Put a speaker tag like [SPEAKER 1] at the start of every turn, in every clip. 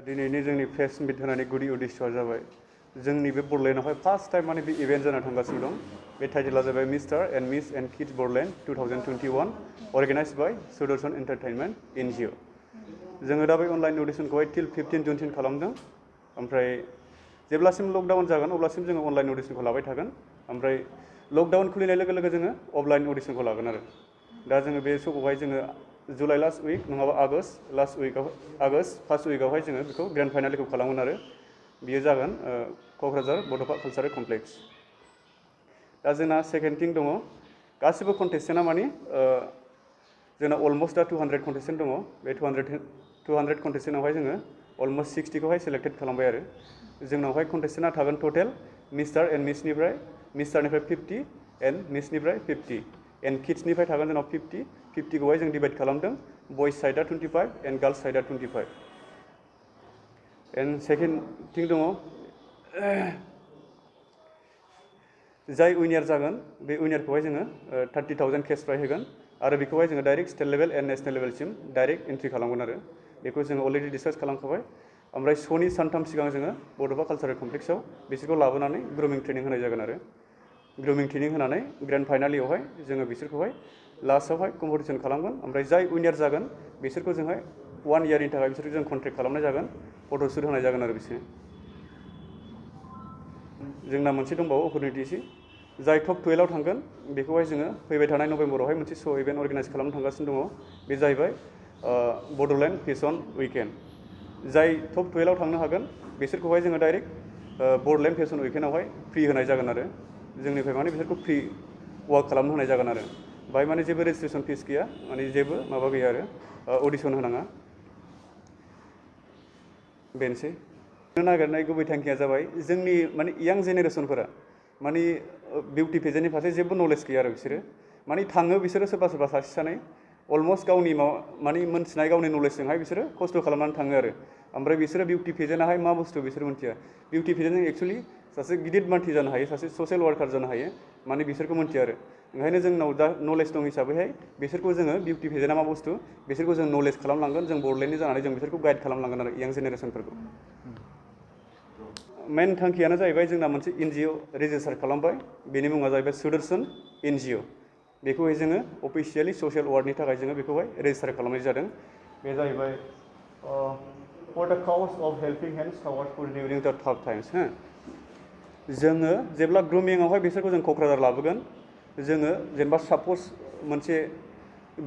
[SPEAKER 1] दिनैनि जोंनि प्रेस मिट होनानै गुदि उद्देश्यआ जाबाय जोंनि बे बड'लेण्डआवहाय फार्स्ट टाइम माने बे इभेन्ट जाना थांगासिनो दं। बे टाइटेला जाबाय mister and miss and kids Bodoland 2021 organised by Sudarshan entertainment NGO। जोङो दा बे अनलाइन अडिशनखौहाय टिल 15 जुनसिम खालामदों। ओमफ्राय जेब्लासिम लकडाउन जागोन अब्लासिम जोङो अनलाइन अडिशनखौ लाबाय थागोन। ओमफ्राय लकडाउन खुलिनाय लोगो लोगो जोङो अफलाइन अडिशनखौ लागोन आरो। दा जोङो बे श'खौहाय जोङो जुलाइ लास्ट उइक नङाबा आगस्ट फार्स्ट उइकआवहाय जोङो बेखौ ग्रेन्ड फाइनालखौ खालामगोन आरो बियो जागोन क'क्राझार बड'फा कालचारेल कमप्लेक्स। दा जोंना सेकेन्ड थिं दङ गासिबो कन्टेस्टेन्टआ माने जोंना अलमस्ट दा 200 कन्टेस्टेन्ट दङ। बे 200 कन्टेस्टेन्टआवहाय जोङो अलमस्ट 60खौहाय सेलेक्टेड खालामबाय आरो जोंनावहाय कन्टेस्टेन्टआ थागोन टटेल मिस्टार एन्ड मिसनिफ्राय 50 एन्ड मिसनिफ्राय 50 एन्ड किड्सनिफ्राय थागोन जोंनाव 50खौहाय जों डिभाइड खालामदों। बयस साइडआ 25 एन्ड गार्ल्स साइडआ 25 एन्ड सेकेन्ड थिं दङ जाय उइनार जागोन बे उइनारखौहाय जोङो 30,000 केस प्राइज होगोन आरो बेखौहाय जोङो direct state level and national लेभेलसिम डाइरेक्ट एन्ट्रि खालामगोन आरो बेखौ जोङो अलरेडि डिसकास खालामखाबाय। ओमफ्राय श'नि सानथाम सिगां जोङो बड'फा कालचारेल कमप्लेक्सआव बिसोरखौ लाबोनानै ग्रुमिं ट्रेनिं होनाय जागोन आरो ग्रुमिं ट्रेनिं होनानै ग्रेन्ड फाइनालियावहाय जोङो बिसोरखौहाय लास्टआवहाय कम्पिटिसन खालामगोन। ओमफ्राय जाय उइनार जागोन बिसोरखौ जोंहाय 1 इयारनि थाखाय बिसोरखौ जों कन्ट्रेक्ट खालामनाय जागोन फट'शुट होनाय जागोन आरो बिसोरनो। जोंना मोनसे दंबावो अपरचुनिटि जाय टप 12 आव थांगोन बेखौहाय जोङो फैबाय थानाय नभेम्बरावहाय मोनसे श' इभेन्ट अर्गेनाइज खालामनो थांगासिनो दङ। बे जाहैबाय बड'लेण्ड फेशन उइकेन्ड। जाय टप 12 आव थांनो हागोन बिसोरखौहाय जोङो डाइरेक्ट बड'लेण्ड फेशन उइकेन्डआवहाय फ्रि होनाय जागोन आरो जोंनिफ्राय माने बिसोरखौ फ्रि वाक खालामनो होनाय जागोन आरो बाहाय माने जेबो रेजिस्ट्रेसन फिस गैया माने जेबो माबा गैया आरो अडिसन होनाङा। बेनोसै नागिरनाय गुबै थांखिया जाबाय जोंनि माने यां जेनेरेसनफोरा माने बिउटि पेजेन्टनि फारसे जेबो नलेज गैया आरो बिसोरो माने थाङो बिसोरो सोरबा सासे सानै अलमस्ट गावनि माने मोनथिनाय गावनि नलेजजोंहाय बिसोरो खस्थ' खालामनानै थाङो आरो ओमफ्राय बिसोरो बिउटि पेजेन्टआहाय मा बुस्थु बिसोर मिन्थिया। बिउटि पेजेन्टजों एक्सुवेलि सासे गिदिर मानसि जानो हायो सासे ससियेल वार्कार जानो हायो माने बिसोरखौ मिन्थिया आरो ओंखायनो जोंनाव दा नलेज दं हिसाबैहाय बिसोरखौ जोङो बिउटि पेजेन्टआ मा बुस्थु बिसोरखौ जों नलेज खालामलांगोन जों बड'लेण्डनि जानानै जों बिसोरखौ गाइड खालामलांगोन आरो यां जेनेरेसनफोरखौ। मेन थांखियानो जाहैबाय जोंना मोनसे NGO रेजिस्टार खालामबाय बेनि मुङा जाहैबाय सुदर्शन NGO। बेखौहाय जोङो अफिसियेलि ससियेल वार्कनि थाखाय जोङो बेखौहाय रेजिस्टार खालामनाय जादों। बे जाहैबाय for the cause of helping hands towards food during the tough times हो। जोङो जेब्ला ग्रुमिंआवहाय बिसोरखौ जों क'क्राझार लाबोगोन जोङो जेनेबा साप'ज मोनसे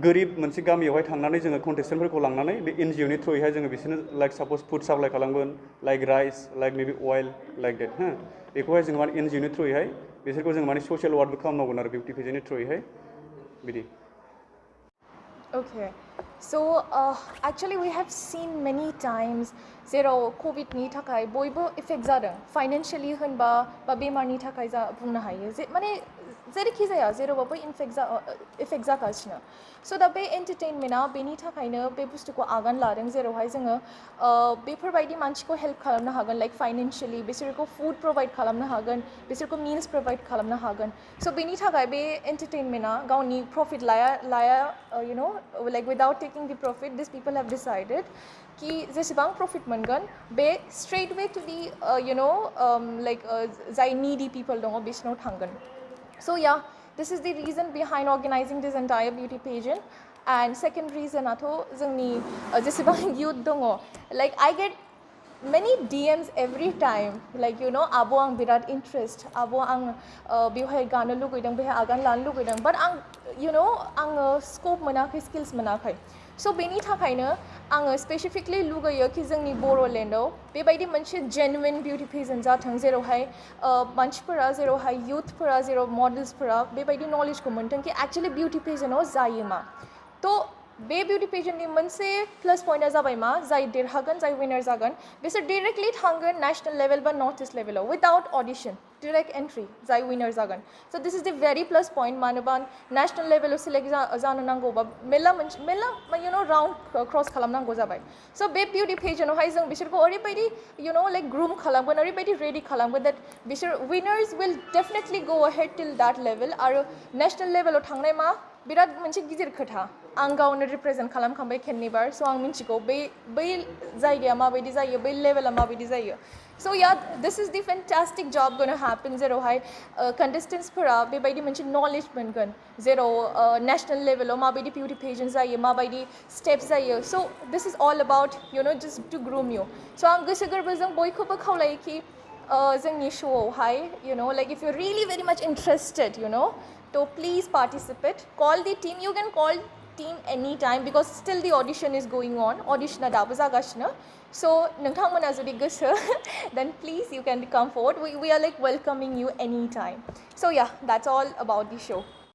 [SPEAKER 1] गोरिब मोनसे गामियावहाय थांनानै जोङो कन्टेस्टेन्टफोरखौ लांनानै बे NGOनि थ्रुयैहाय जोङो बिसोरनो लाइक साप'ज फुड साप्लाइ खालामगोन लाइक राइस लाइक मेबि अइल लाइक देट हो बेखौहाय जों माने NGOनि थ्रुयैहाय बिसोरखौ जों माने ससियेल वार्कबो खालामनांगोन आरो बिउटि पेजेन्टनि थ्रुयैहाय बिदि।
[SPEAKER 2] Okay, so actually we have seen many times जेराव कभिडनि थाखाय बयबो इफेक्ट जादों फाइनेन्शियलि होनबा बा बेमारनि थाखाय बुंनो हायो जे माने जेरैखि जाया जेरावबाबो इफेक्ट जागासिनो। स' दा बे एन्टारटेनमेन्टआ बेनि थाखायनो बे बुस्थुखौ आगान लादों जेरावहाय जोङो बेफोरबायदि मानसिखौ हेल्प खालामनो हागोन लाइक फाइनेन्शियलि बिसोरखौ फुड प्रभाइड खालामनो हागोन बिसोरखौ मिल्स प्रभाइड खालामनो हागोन। स' बेनि थाखाय बे एन्टारटेनमेन्टआ गावनि प्रफिट लाया you know like without taking the profit these people have decided कि जेसेबां प्रफिट मोनगोन बे straight way to the you know like जाय needy people दङ बिसोरनाव थांगोन। So yeah, this is the reason behind organizing this entire beauty pageant. And second reason आथ' जोंनि जेसेबां youth दङ like I get many DMs every time like you know आब' आं बिराद interest आब' आं बेवहाय गानो लुगैदों बेवहाय आगान लानो लुगैदों but आं you know आङो स्कप मोनाखै स्किल्स मोनाखै। स' बेनि थाखायनो आङो स्पेसिफिकलि लुगैयो कि जोंनि बर'लेण्डआव बेबायदि मोनसे जेनुइन बिउटि पेजेन्ट जाथों जेरावहाय मानसिफोरा जेरावहाय युथफोरा जेराव मडेल्सफोरा बेबायदि नलेजखौ मोनथों कि एक्चुअलि बिउटि पेजेन्टआव जायो मा। थ' बे बिउटि पेजेन्टनि मोनसे प्लास पइन्टआ जाबाय मा जाय देरहागोन जाय विनार जागोन बिसोर डाइरेक्टलि थांगोन नेशनेल लेभेल बा नर्थ इस्ट लेभेलाव उइदाउट अडिशन direct entry जाय winner जागोन so this is the very plus point मानोबा national level select जानो नांगौबा मेला you know round cross खालामनांगौ जाबाय so बे beauty pageant आवहाय जों बिसोरखौ ओरैबायदि you know like groom खालामगोन ओरैबायदि ready खालामगोन that बिसोर winners will definitely go ahead till that level आरो national level आव थांनाय मा बिराद मोनसे गिदिर खोथा आं गावनो रिप्रेजेन्ट खालामखांबाय खेननैबार स' आं मिन्थिगौ बै जायगाया माबायदि जायो बै लेभेला माबायदि जायो स' या दिस इज दि फेन्टास्टिक जब गोना हेपन जेरावहाय कन्टेस्टेन्ट्सफोरा बेबायदि मोनसे नलेज मोनगोन जेराव नेशनेल लेभेलाव माबायदि बिउटि पेजेन्ट जायो माबायदि स्टेप्स जायो स' दिस is all about you know just two groom यु स' आं गोसो गोरबोजों बयखौबो खावलायोखि जोंनि श'आवहाय you know like if you're really very much interested you know so please participate call the team you can call team anytime because still the audition is going on audition दाबो जागासिनो so नोंथांमोना जुदि गोसो then please you can come forward we are like welcoming you anytime so yeah that's all about the show